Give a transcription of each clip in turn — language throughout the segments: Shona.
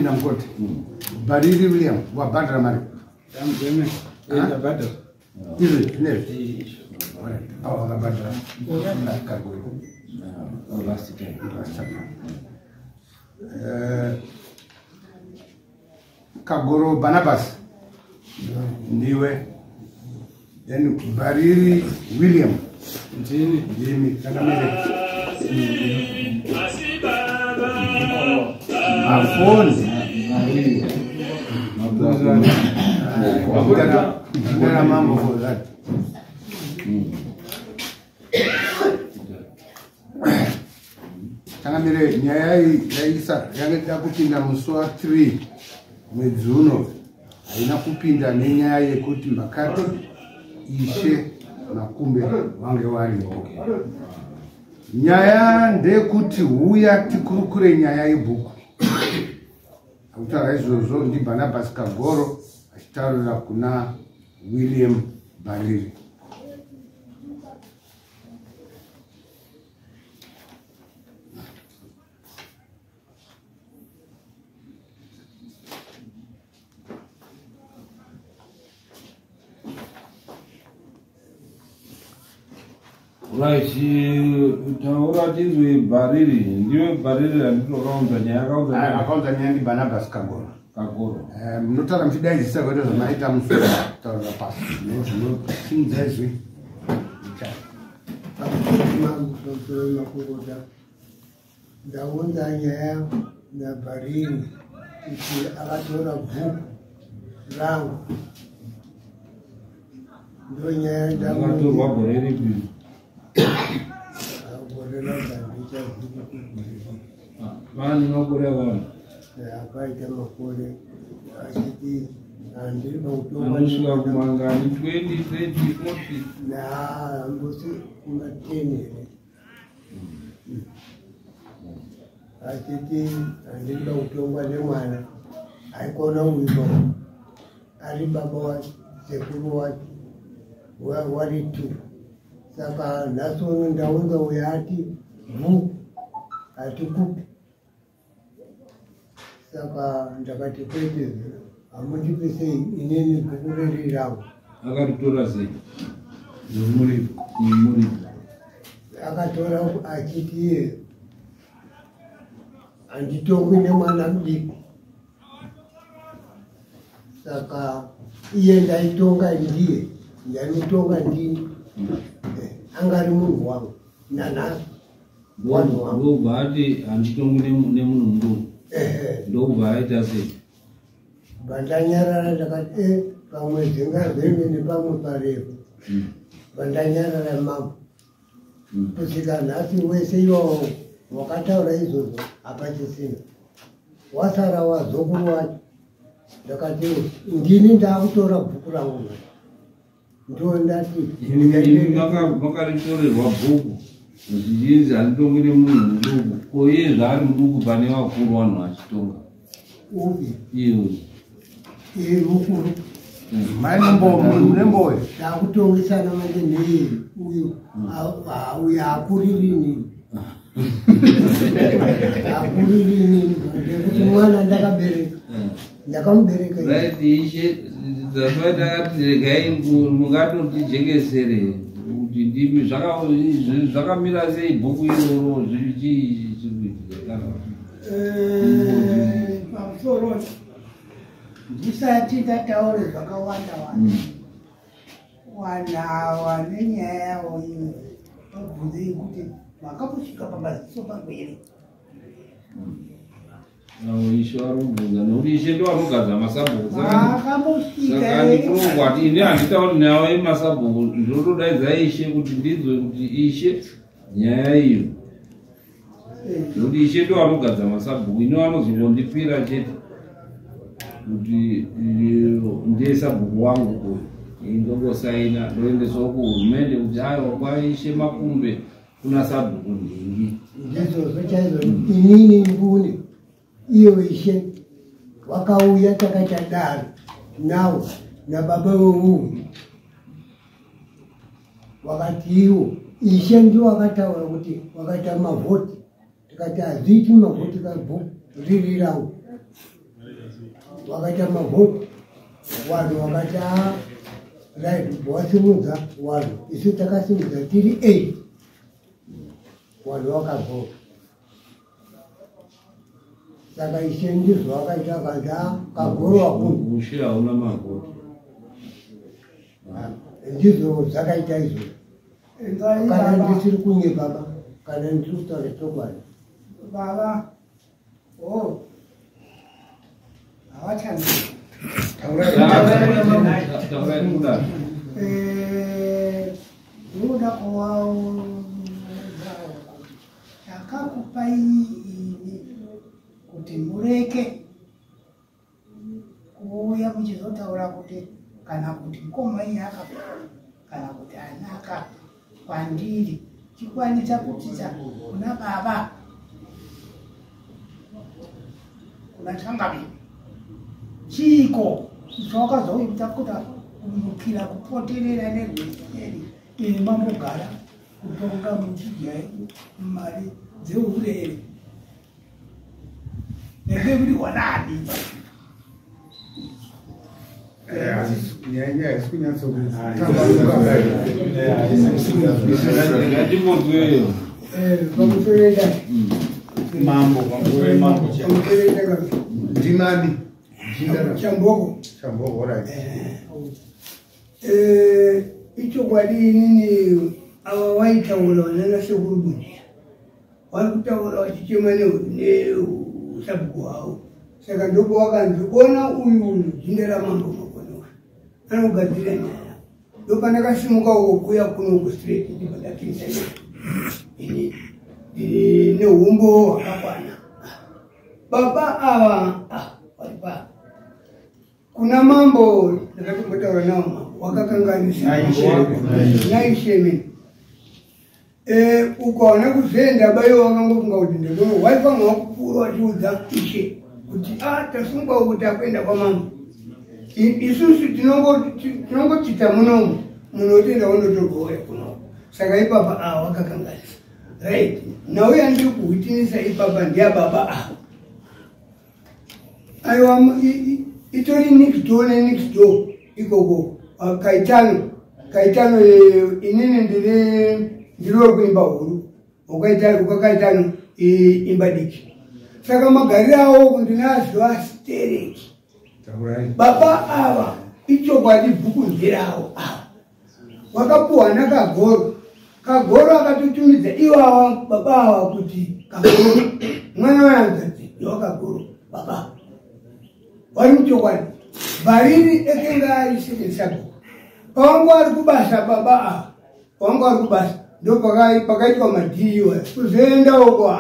Namkoti. Bariri William, wa badra mari. Jame, ina badra. Ile, ne. Oh, la badra. Oh, last time. Kagoro Barnabas. Ndiwe. Then Bariri William. Jimmy, Kanamere. Afoni. There are mambo for that. Kanamere nyaya yaisa yangeta kupinda muswa 3 mwezi uno haina kupinda nenyaya yekuti makati ishe na kumbe wange waripo. Nyaya ndekuti huya tikurukure nyaya yebhuku. Akutaura izvozvo ndi Barnabas Kagoro achitaurira kuna William Bariri. Right, taura tizwe Bariri, ndiwe Bariri anditokaunza nyaya akaunza nyaya ndi Barnabas Kagoro. Kagoro. Mnotaura mchidaizisa kwete zvamaita musoro taurira pasi. Chinza izvi. Ndaunza nyaya naBariri kuti akatora bhuku rangu. Ndo nyaya Akatorwa gore ripi? Vani makore vani? Akaita makore achiti handiri anosvika kumangani 20, 30, 40 hambosi kuma 10 here achiti handiri kutongwa nemwana aikona kuimba ari baba wacho sekuru wacho wari 2 saka nhasi ndaunza uyo ati bhuku hatikupi. Saka ndakati kwete hamundipi sei inini bhuku riri rangu. Akaritora sei? Muri akatora achiti iye handitongwi nemwana mudiki. Saka iye ndaitonga ndiye ndanotonga ndini angari munhu wangu nanhasi wanhu wangu. Ndobva ati handitongwi nemunhu mudoko. Ndobva aita sei? Bandanyarara ndakati pamwe zvingazvenge nepamwe parefu. Bandanyarara mambo kusvika nhasi wese iwawo wakataura izvozvo hapachisina. Wasara wazokuru wacho ndakati ndini ndakutora bhuku rangu ndo ndati makaritorerwa bhuku zvichinzi handitongwi nemunhu muduku. Ko iye zvaari muduku pane vakuru vanhu vachitonga upi iye mukuru nemboyo ndakutongesana manje neiye uyu hakuririni hakuririni ndekuti mwana ndakabereka ndakamubereka right ishe zvafatakatiregai mungatotijengesere kuti ndimi zvakamira sei bhuku iroro pamusoro ndisati ndataure zvakawanda wanawa nenyaya yavo iyo vabvunzei kuti makambosvika pamaziso pangu here. Ishe varikubvunza nekuti ishe ndo vanogadza masabhuku. Saka ndikurongwati ini handitauri nawo emasabhuku ndotodaidza ishe kuti ndinzwe kuti ishe nyaya iyo nekuti ishe ndo vanogadza masabhuku ini vanozongondipira chete kuti ndiisa bhuku wangu uyu ndongosaina ndoendeswa kuhurumende kuti aiwa kwaishe makumbe kuna sabhuku ndingi ndizvozvo chaizvo inini ngune iyo ishe wakauya takaita daro nawo nababa wemunhu wakati iwo ishe ndio wakataura kuti wakaita mavhoti tikati hazviiti mavhoti kabhuku riri rangu wakaita mavhoti vanhu vakaita right wasimudza vanhu isu takasimudza tiri 8 vanhu vakavhota saka ishe ndizvo vakaita kanda kagoro wakuru ushe hauna mavhoti ndizvo zvakaita izvo kana ndisiri kunye baba kana ndiri kutaura chokwadi baba havachandi unoda kuvawo takakupai ini kuti mureke kuuya muchizotaura kuti kana kuti mukomai akafa kana kuti anaka kwandiri chikwanisa kutisa kuna baba kuna Tangavini chiko zvawakazoita kuti kumukira kupoterera nerweri mamugara kutonga muchidya mari dzeurere nekekuti wanadi pamutoreda mambo ndimani chamboko right. ichokwadi inini ava vaitaura vanana sekuru bundia vari kutaura vachichema neusabhuku hwavo saka ndoko vakanzikuona uyu jinde ramambo makonoa anogadzira nyaya ndopandakasimuka wokuya kuno kustraight ndipadakinisa ini nehumbo hwakakwana baba ava varipa kuna mambo ndakatombotaura nawo mambo wakakanganisa naishemeni ukaona kuzenda bayo wakangofunga kuti ndono waifanwa kupura wachiudza ishe kuti tasunga kuti akuenda kwamambo isusu tinongochita munomu munotenda wondotogoya kuno saka ipapa wakakanganisa right nauya ndiri kuhwitinisa ipapa ndiyababa aiwa itori next door ikoko kaitano inini ndiri kuimba huru ukakaitano imba diki saka magariro awo ndinaziva stereki baba ava ichokwadi bhuku nzirawo ava wakapuhwa kagoro akatotumidza ivava baba ava kuti kagoro mwana wayanzadzi ndowakagoro baba vari muchokwadi variri ekenga ari sekensabhuku pawangu ari kubasa baba ava pawangu ari kubasa ndo pakaitwa madhiiwa kuzoenda uko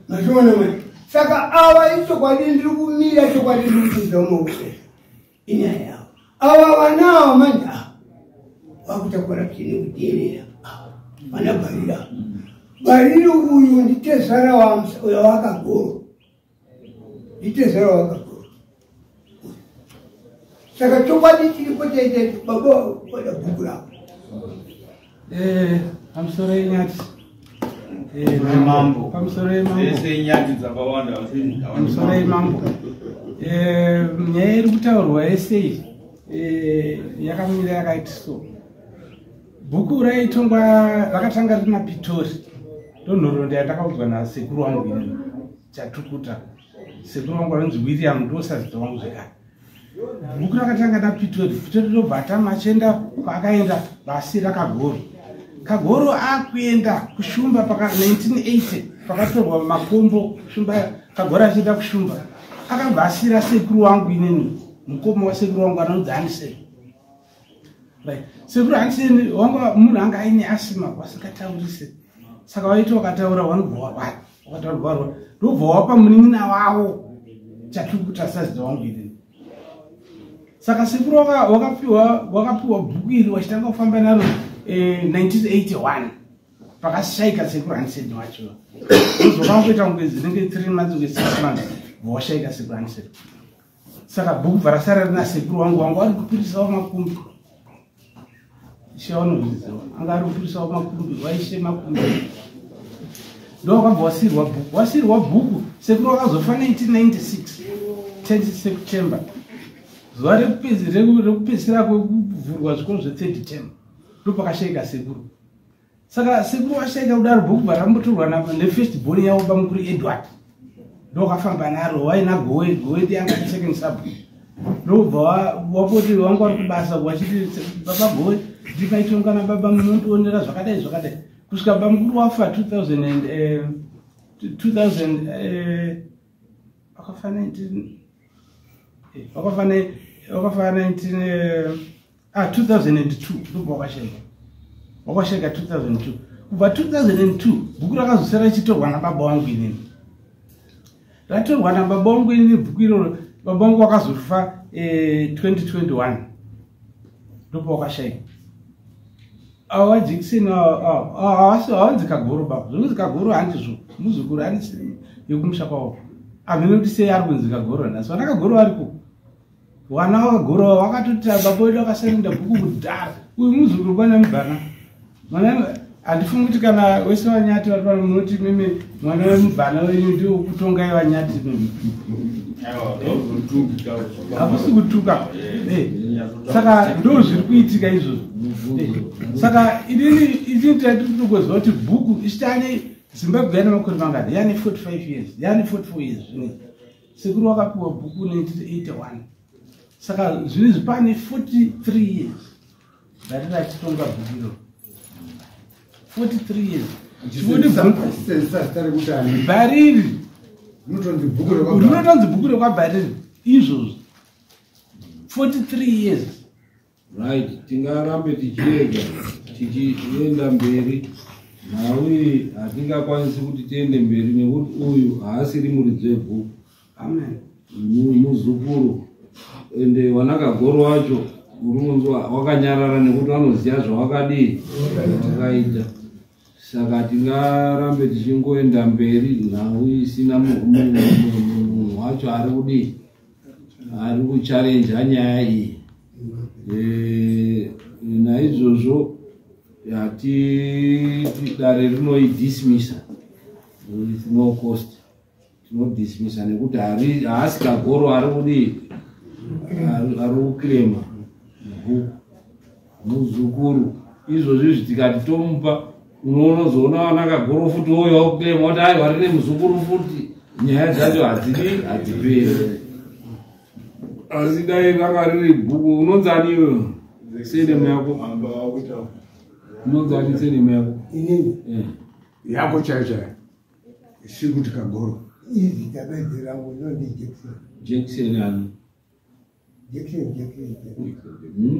machiona mani saka ava ichokwadi ndiri kumira chokwadi ndiri kuudza umausesa inyaya yavo ava vanava manje vakutakura chine kuderera vana bariri uyu nditezara wavakagoro nditezara wavakagoro saka chokwadi chiri kotaita baba wada bhuku ravo pamusoro yenyati pamusoro yemambo nyaya iri kutaurwa yese yakamira yakaiti so bhuku raitongwa rakatanga rina Pitori ndonhoroondo yandakaudzwa nasekuru wangu ini chatukuta sekuru wangu anonzi William ndosazita wangu zvekare bhuku rakatanga naPitori ndobva atama achienda kwaakaenda basi rakagoro kagoro akuenda kushumba paka 1980 pakatorwa makombo shumba kagoro achienda kushumba akabvasira sekuru wangu inini mukoma wasekuru wangu anonzi Hanseni right sekuru Hanseni wanga munhu anga aine asima wasingataurise saka waita wakataura wakataurwa ndobva wapa munin'ina wavo chatukuta sazita wangu inini saka sekuru wakapiwa bhuku iri wachitanga kufamba naro 1981 pakashaika sekuru Hanseni wacho uzokangoita mwedzi zinenge 3 months uye 6 months washaika sekuru Hanseni saka bhuku bva rasara rina sekuru wangu ari kupirisawo makumbi shaunoziva anga ari kupirisawo makumbi waishe makumbi ndokabva wasirwa bhuku sekuru wakazofa 1996 10 September zuva rekupedzisira kwekuvhurwa zvikoro zve3rd term ndopakashayika sekuru. Saka sekuru washayika kudaro bhuku barambotorwa nefirst born yavo bamukuru Edward ndokafamba naro waina gowe yanga second sub ndobva wapoti wanga vari kubasa wachiti baba gowe ndikaitonga nababa munondiondera zvakadai kusvika bamukuru wafa 2000 wakafa 2002 ndobva wakashayika 2002. Kubva 2002 bhuku rakazosara richitorwa nababa wangu inini, ratorwa nababa wangu inini. Bhuku iroro baba wangu wakazofa 2021 ndopa wakashayika. Awa Jackson hawanzi Kagoro baba, zvinonzi Kagoro handizvo, muzukuru handisi yekumusha kwavo. Hamene kuti sei ari kunzi Kagoro nhasi, vana Kagoro variko. Vana vakagoro vakatoti baba wedu akasarinda bhuku kudhara, uyu muzukuru kwana mubhana. Handifungi kuti kana wese Wanyati vari pano munoti mimi mwana wemubhana wenyu ndio kutongai Wanyati mimi. Hakusi kutuka. Saka ndo zviri kuitika izvozvo. Saka idini tatikutokozwa kuti bhuku ichitane Zimbabwe yana makore mangani, yani 45 years, yani 44 years. Sekuru wakapiwa bhuku 1981. Saka zvinezvi pane 43 years darira achitonga bhuku iro. 43 years. Bhariri unotonzi bhuku rekwabhariri izvozvo 43 years. Right, tingarambe tichienda mberi. Nawe hatingakwanisi kuti tiende mberi nekuti uyu haasiri muridzi webhuku. Amen. Muzukuru ende wanakagoro wacho urunzwa wakanyarara nekuti wanoziva zvawakadii wakaita. Saka tingarambe tichingoenda mberi nawe isina munhu wacho ari kudii, ari kuchalenja nyaya iyi. Naizvozvo dare rinoidismisa with no cost, tinodismisa nekuti haasi Kagoro ari kudii, ari kuklema bhuku muzukuru. Izvozvi zvitikati tomupa unozoona vana Kagoro futi woyo wakuklema kuti ai warine muzukuru futi, nyaya dzacho hadziperi. Asi dai ranga riri bhuku unonzani iwewe senemu yako? Unonzani senemu yako? Inini yako chaichai isiri kuti Kagoro. izi tabedzi rangu nondi Jackson. Jackson ani? Jackson.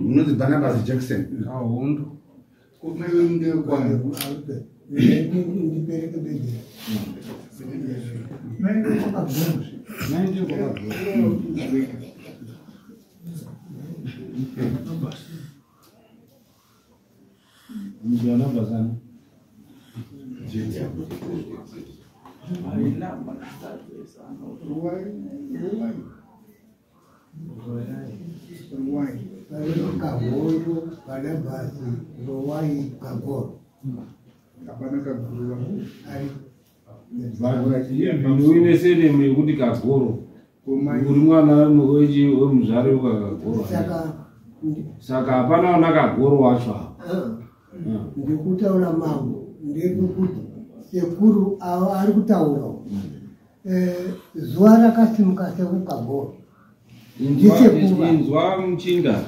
Unonzi Barnabas Jackson. Ahundu. Ndipereke bedzi. Mjana bazani. Uine senemu yekuti Kagoro uri mwana wemuzvare wekagoro. Saka hapana wana Kagoro wacho apa. Ndikutaura mambo ndekuti sekuru ari kutaura zuva rakasimuka sekukagoro inzwa muchinda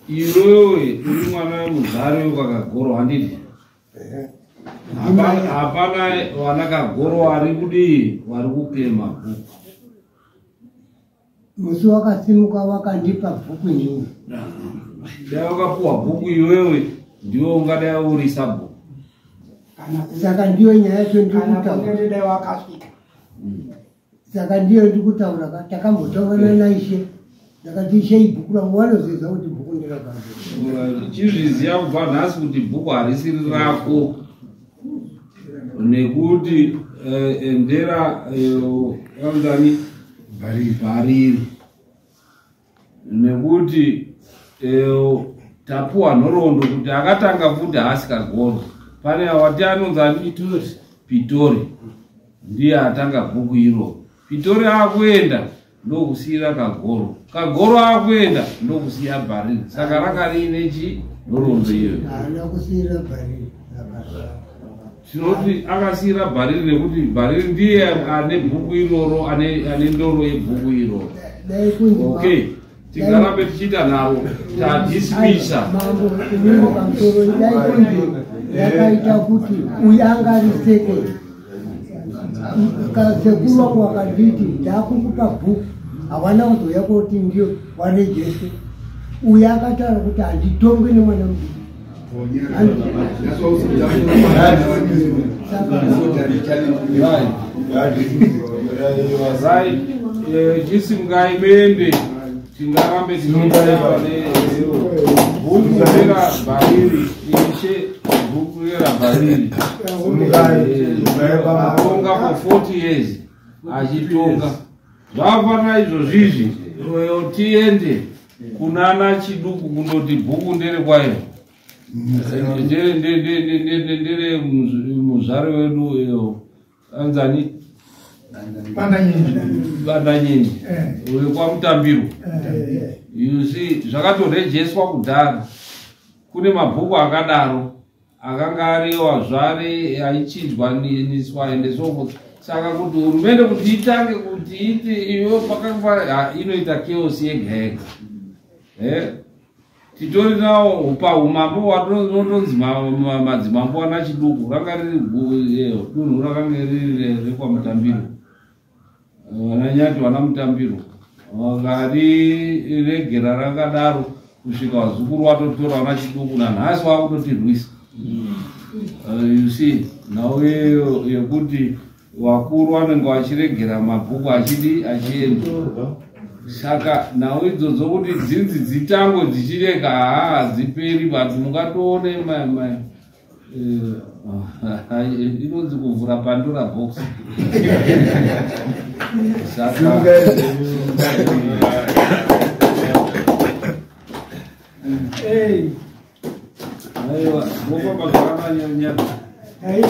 iwewe uri mwana wemuzvare wekagoro handiti hapana wana Kagoro vari kudii, vari kuklema bhuku. musi wakasimuka wakandipa bhuku inini. Dai wakapuwa bhuku iwewe ndiwe ungadai uri sabhuku. Saka ndiyo nyaya yacho ndikutaura. Saka ndiyo ndikutaura takambotaurana naishe ndakati ishe ibhuku rangu wanoziva kuti bhuku nderakagoro. Chizviziva kubva nhasi kuti bhuku harisiri rako nekuti endera anzani bhariri nekuti tapuwa nhoroondo kuti akatanga futi haasi Kagoro. Pane wati anonzani Pitori ndiye atanga bhuku iro. Pitori akuenda ndokusiyira Kagoro. Kagoro akuenda ndokusiya Bhariri. Saka rakarine chi nhoroondo iyoyo. Tinoti akasiyira Bhariri nekuti Bhariri ndiye ane bhuku iroro, ane ndoro yebhuku iroro. Okay, tingarambe tichita naro tadismisa. Mambo kunimo kamtoro idai yakaita kuti uyangariseke kasekulwa kwakaditi ndakukupa bhuku hawana kuzoya kuti ndio warejese uya akataura kuti handitongwe nemwana mudiki. Chisimgai mende tingarambe tinotaiwa bhuku rera Bhariri ishe bhuku rera Bhariri atonga for 40 years achitonga. Zvafana izvozvizvi tiende kunana chiduku kundoti bhuku ndere kwayo ndere muzvare wedu iyo anzani Bandanyinji uyo kwa Mutambiro. You see zvakatorejestwa kudhara. Kune mabhuku akadaro akanga ariwa zvare aichidzwa niswa ende so saka kuti hurumende kuti itange kuti iti iyo pakanga inoita chaos yega yega. Titori nawo upahumambo watononzi madzimambo ana chiduku ranga riri dunhu rakanga riri rekwa Mutambiro. Vananyati vana Mutambiro vakariregera rakadaro kusvika vazukuru vatotora vana chiduku nanhasi vakutotirwisa. You see, nawe yekuti vakuru vanenge vachiregera mabhuku achienda. Saka nawe idzodzo kuti dzinzi dzitango dzichirega hadziperi vantu mungatoone inonzi kuvhura Pandora box. Saka aiwa ngofamba zvakananyanya aiwa